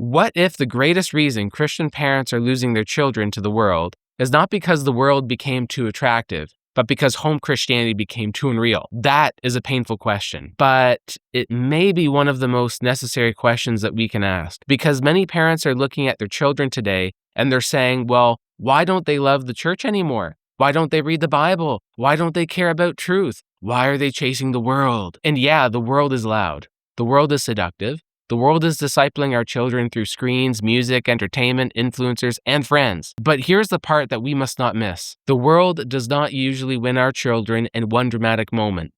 What if the greatest reason Christian parents are losing their children to the world is not because the world became too attractive, but because home Christianity became too unreal? That is a painful question, but it may be one of the most necessary questions that we can ask, because many parents are looking at their children today and they're saying, well, why don't they love the church anymore? Why don't they read the Bible? Why don't they care about truth? Why are they chasing the world? And yeah, the world is loud. The world is seductive. The world is discipling our children through screens, music, entertainment, influencers, and friends. But here's the part that we must not miss. The world does not usually win our children in one dramatic moment.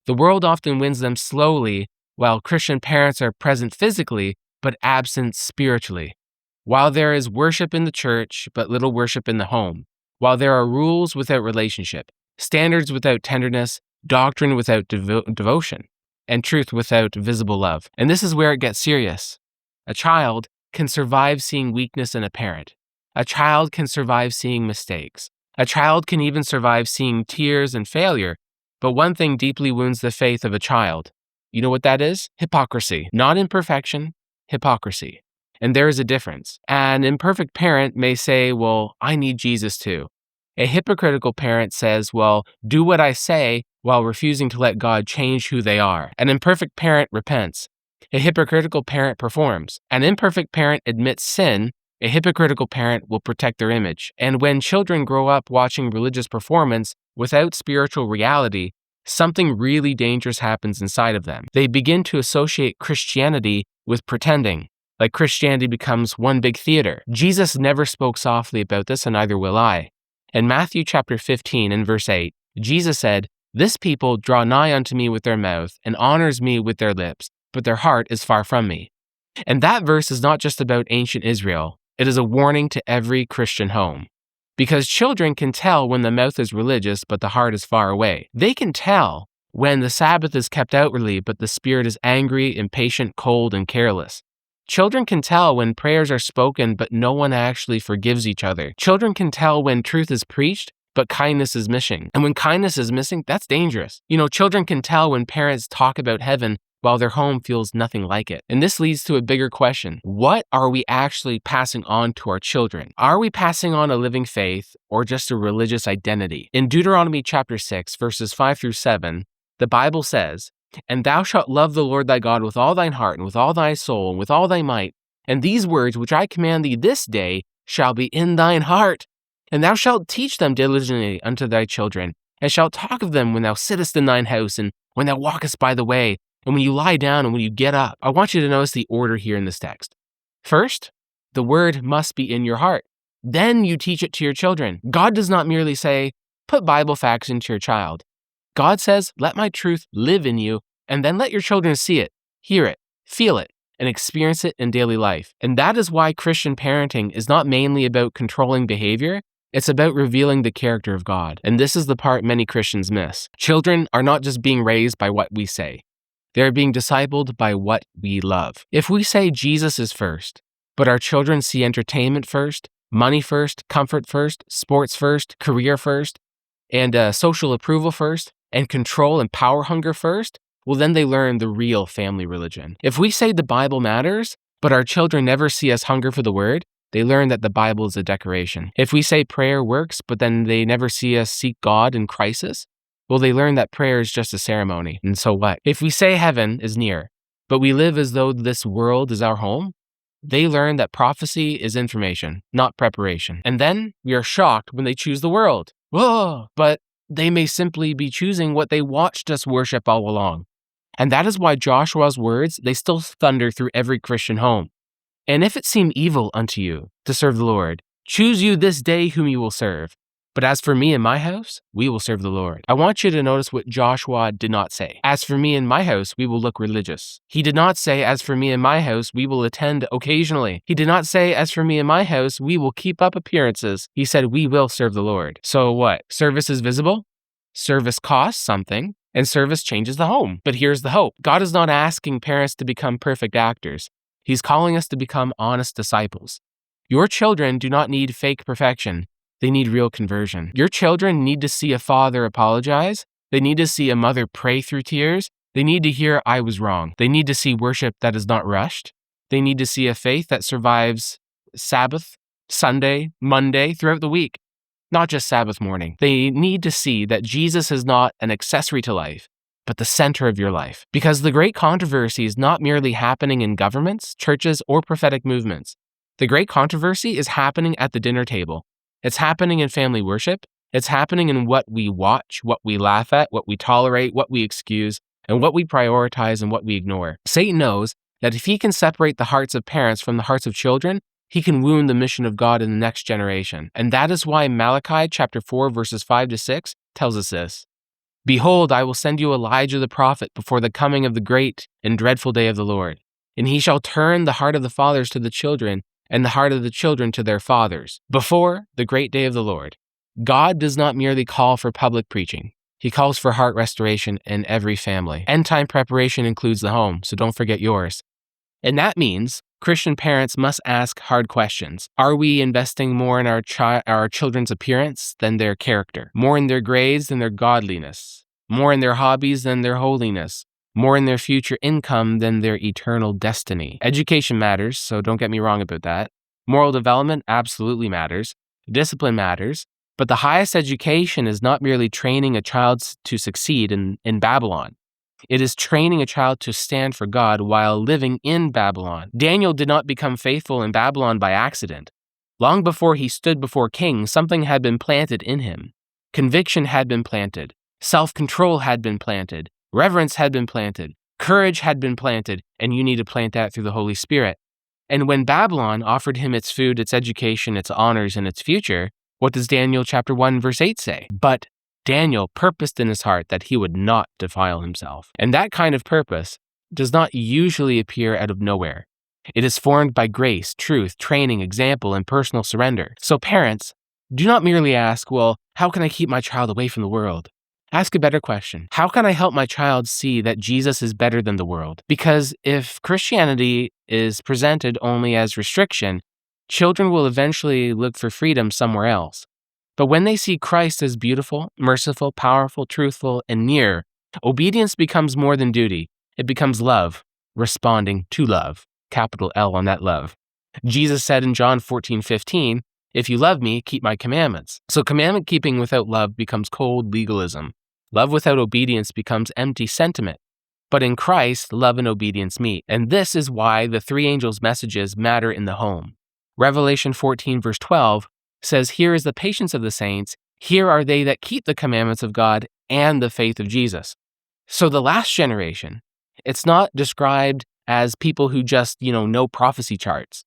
The world often wins them slowly, while Christian parents are present physically, but absent spiritually. While there is worship in the church, but little worship in the home. While there are rules without relationship, standards without tenderness, doctrine without devotion, and truth without visible love. And this is where it gets serious. A child can survive seeing weakness in a parent. A child can survive seeing mistakes. A child can even survive seeing tears and failure. But one thing deeply wounds the faith of a child. You know what that is? Hypocrisy. Not imperfection, hypocrisy. And there is a difference. An imperfect parent may say, well, I need Jesus too. A hypocritical parent says, well, do what I say, while refusing to let God change who they are. An imperfect parent repents. A hypocritical parent performs. An imperfect parent admits sin. A hypocritical parent will protect their image. And when children grow up watching religious performance without spiritual reality, something really dangerous happens inside of them. They begin to associate Christianity with pretending, like Christianity becomes one big theater. Jesus never spoke softly about this, and neither will I. In Matthew chapter 15 and verse 8, Jesus said, "This people draw nigh unto me with their mouth and honors me with their lips, but their heart is far from me." And that verse is not just about ancient Israel. It is a warning to every Christian home. Because children can tell when the mouth is religious, but the heart is far away. They can tell when the Sabbath is kept outwardly, but the spirit is angry, impatient, cold, and careless. Children can tell when prayers are spoken, but no one actually forgives each other. Children can tell when truth is preached, but kindness is missing. And when kindness is missing, that's dangerous. Children can tell when parents talk about heaven while their home feels nothing like it. And this leads to a bigger question. What are we actually passing on to our children? Are we passing on a living faith or just a religious identity? In Deuteronomy chapter 6, verses 5 through 7, the Bible says, "And thou shalt love the Lord thy God with all thine heart, and with all thy soul, and with all thy might. And these words which I command thee this day shall be in thine heart. And thou shalt teach them diligently unto thy children, and shalt talk of them when thou sittest in thine house, and when thou walkest by the way, and when you lie down, and when you get up." I want you to notice the order here in this text. First, the word must be in your heart. Then you teach it to your children. God does not merely say, put Bible facts into your child. God says, let my truth live in you, and then let your children see it, hear it, feel it, and experience it in daily life. And that is why Christian parenting is not mainly about controlling behavior. It's about revealing the character of God. And this is the part many Christians miss. Children are not just being raised by what we say. They're being discipled by what we love. If we say Jesus is first, but our children see entertainment first, money first, comfort first, sports first, career first, and social approval first, and control and power hunger first, well, then they learn the real family religion. If we say the Bible matters, but our children never see us hunger for the word, they learn that the Bible is a decoration. If we say prayer works, but then they never see us seek God in crisis, well, they learn that prayer is just a ceremony. And so what? If we say heaven is near, but we live as though this world is our home, they learn that prophecy is information, not preparation. And then we are shocked when they choose the world. Whoa! But they may simply be choosing what they watched us worship all along. And that is why Joshua's words, they still thunder through every Christian home. "And if it seem evil unto you to serve the Lord, choose you this day whom you will serve. But as for me and my house, we will serve the Lord." I want you to notice what Joshua did not say. "As for me and my house, we will look religious." He did not say, "As for me and my house, we will attend occasionally." He did not say, "As for me and my house, we will keep up appearances." He said, "We will serve the Lord." So what? Service is visible? Service costs something, and service changes the home. But here's the hope. God is not asking parents to become perfect actors. He's calling us to become honest disciples. Your children do not need fake perfection. They need real conversion. Your children need to see a father apologize. They need to see a mother pray through tears. They need to hear, "I was wrong." They need to see worship that is not rushed. They need to see a faith that survives Sabbath, Sunday, Monday, throughout the week, not just Sabbath morning. They need to see that Jesus is not an accessory to life, but the center of your life. Because the great controversy is not merely happening in governments, churches, or prophetic movements. The great controversy is happening at the dinner table. It's happening in family worship. It's happening in what we watch, what we laugh at, what we tolerate, what we excuse, and what we prioritize and what we ignore. Satan knows that if he can separate the hearts of parents from the hearts of children, he can wound the mission of God in the next generation. And that is why Malachi chapter 4, verses 5-6 tells us this. Behold, I will send you Elijah the prophet before the coming of the great and dreadful day of the Lord. And he shall turn the heart of the fathers to the children, and the heart of the children to their fathers, before the great day of the Lord. God does not merely call for public preaching. He calls for heart restoration in every family. End time preparation includes the home, so don't forget yours. And that means Christian parents must ask hard questions. Are we investing more in our children's appearance than their character? More in their grades than their godliness? More in their hobbies than their holiness? More in their future income than their eternal destiny? Education matters, so don't get me wrong about that. Moral development absolutely matters. Discipline matters. But the highest education is not merely training a child to succeed in Babylon. It is training a child to stand for God while living in Babylon. Daniel did not become faithful in Babylon by accident. Long before he stood before kings, something had been planted in him. Conviction had been planted. Self-control had been planted. Reverence had been planted. Courage had been planted, and you need to plant that through the Holy Spirit. And when Babylon offered him its food, its education, its honors, and its future, what does Daniel chapter 1 verse 8 say? But Daniel purposed in his heart that he would not defile himself. And that kind of purpose does not usually appear out of nowhere. It is formed by grace, truth, training, example, and personal surrender. So parents, do not merely ask, well, how can I keep my child away from the world? Ask a better question. How can I help my child see that Jesus is better than the world? Because if Christianity is presented only as restriction, children will eventually look for freedom somewhere else. But when they see Christ as beautiful, merciful, powerful, truthful, and near, obedience becomes more than duty. It becomes love, responding to love. Capital L on that love. Jesus said in John 14:15, if you love me, keep my commandments. So commandment keeping without love becomes cold legalism. Love without obedience becomes empty sentiment. But in Christ, love and obedience meet. And this is why the three angels' messages matter in the home. Revelation 14 verse 12 says, here is the patience of the saints. Here are they that keep the commandments of God and the faith of Jesus. So the last generation, it's not described as people who just, know prophecy charts.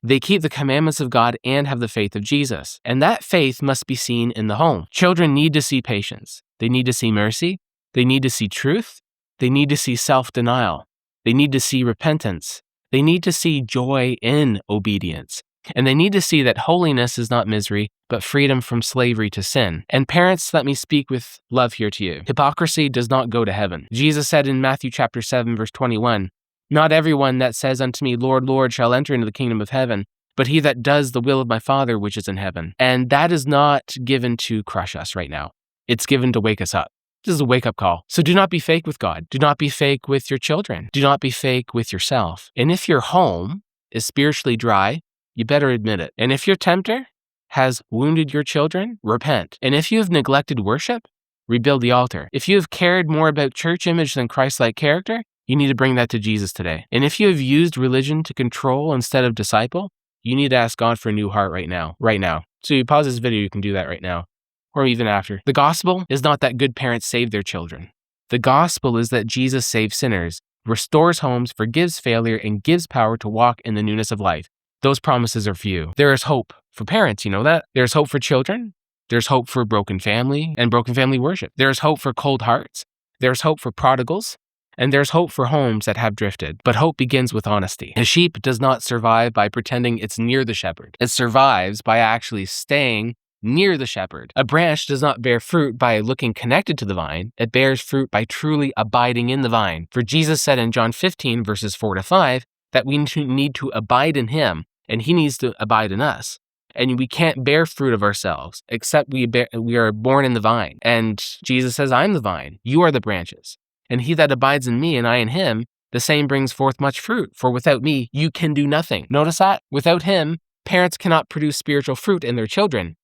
They keep the commandments of God and have the faith of Jesus. And that faith must be seen in the home. Children need to see patience. They need to see mercy. They need to see truth. They need to see self-denial. They need to see repentance. They need to see joy in obedience. And they need to see that holiness is not misery, but freedom from slavery to sin. And parents, let me speak with love here to you. Hypocrisy does not go to heaven. Jesus said in Matthew chapter 7, verse 21, not everyone that says unto me, Lord, Lord, shall enter into the kingdom of heaven, but he that does the will of my Father which is in heaven. And that is not given to crush us right now. It's given to wake us up. This is a wake-up call. So do not be fake with God. Do not be fake with your children. Do not be fake with yourself. And if your home is spiritually dry, you better admit it. And if your tempter has wounded your children, repent. And if you have neglected worship, rebuild the altar. If you have cared more about church image than Christ-like character, you need to bring that to Jesus today. And if you have used religion to control instead of disciple, you need to ask God for a new heart right now. So you pause this video, you can do that right now, or even after. The gospel is not that good parents save their children. The gospel is that Jesus saves sinners, restores homes, forgives failure, and gives power to walk in the newness of life. Those promises are few. There is hope for parents, you know that? There's hope for children. There's hope for broken family and broken family worship. There's hope for cold hearts. There's hope for prodigals. And there's hope for homes that have drifted. But hope begins with honesty. A sheep does not survive by pretending it's near the shepherd. It survives by actually staying near the shepherd. A branch does not bear fruit by looking connected to the vine. It bears fruit by truly abiding in the vine. For Jesus said in John 15, verses 4-5, that we need to abide in him, and he needs to abide in us. And we can't bear fruit of ourselves, except we are born in the vine. And Jesus says, I'm the vine, you are the branches. And he that abides in me and I in him The same brings forth much fruit, for without me, you can do nothing. Notice that? Without him, parents cannot produce spiritual fruit in their children.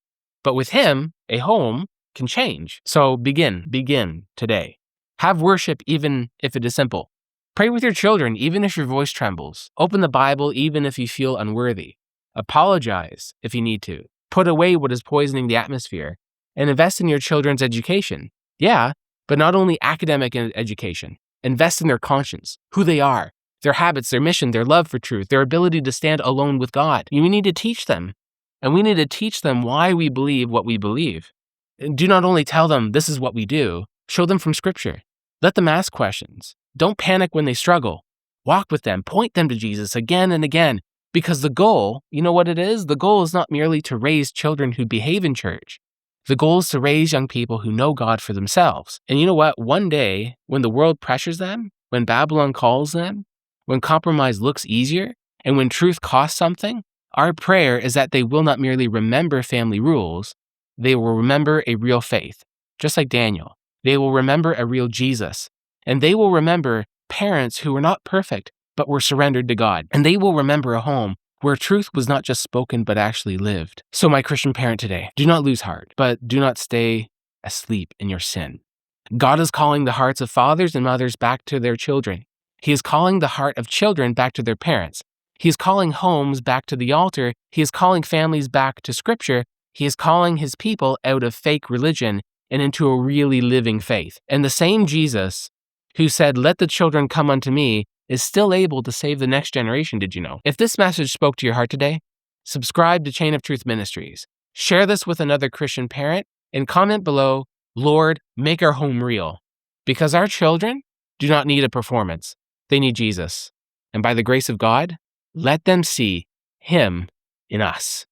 But with him, a home can change. So begin today. Have worship even if it is simple. Pray with your children even if your voice trembles. Open the Bible even if you feel unworthy. Apologize if you need to. Put away what is poisoning the atmosphere. And invest in your children's education. Yeah, but not only academic education. Invest in their conscience, who they are, their habits, their mission, their love for truth, their ability to stand alone with God. We need to teach them. And we need to teach them why we believe what we believe. And do not only tell them this is what we do, show them from Scripture. Let them ask questions. Don't panic when they struggle. Walk with them, point them to Jesus again and again. Because the goal, you know what it is? The goal is not merely to raise children who behave in church. The goal is to raise young people who know God for themselves. And you know what? One day, when the world pressures them, when Babylon calls them, when compromise looks easier, and when truth costs something, our prayer is that they will not merely remember family rules, they will remember a real faith, just like Daniel. They will remember a real Jesus. And they will remember parents who were not perfect, but were surrendered to God. And they will remember a home where truth was not just spoken, but actually lived. So my Christian parent today, do not lose heart, but do not stay asleep in your sin. God is calling the hearts of fathers and mothers back to their children. He is calling the heart of children back to their parents. He is calling homes back to the altar. He is calling families back to Scripture. He is calling his people out of fake religion and into a really living faith. And the same Jesus who said, "Let the children come unto me," is still able to save the next generation, did you know? If this message spoke to your heart today, subscribe to Chain of Truth Ministries. Share this with another Christian parent and comment below, "Lord, make our home real." Because our children do not need a performance. They need Jesus. And by the grace of God, let them see him in us.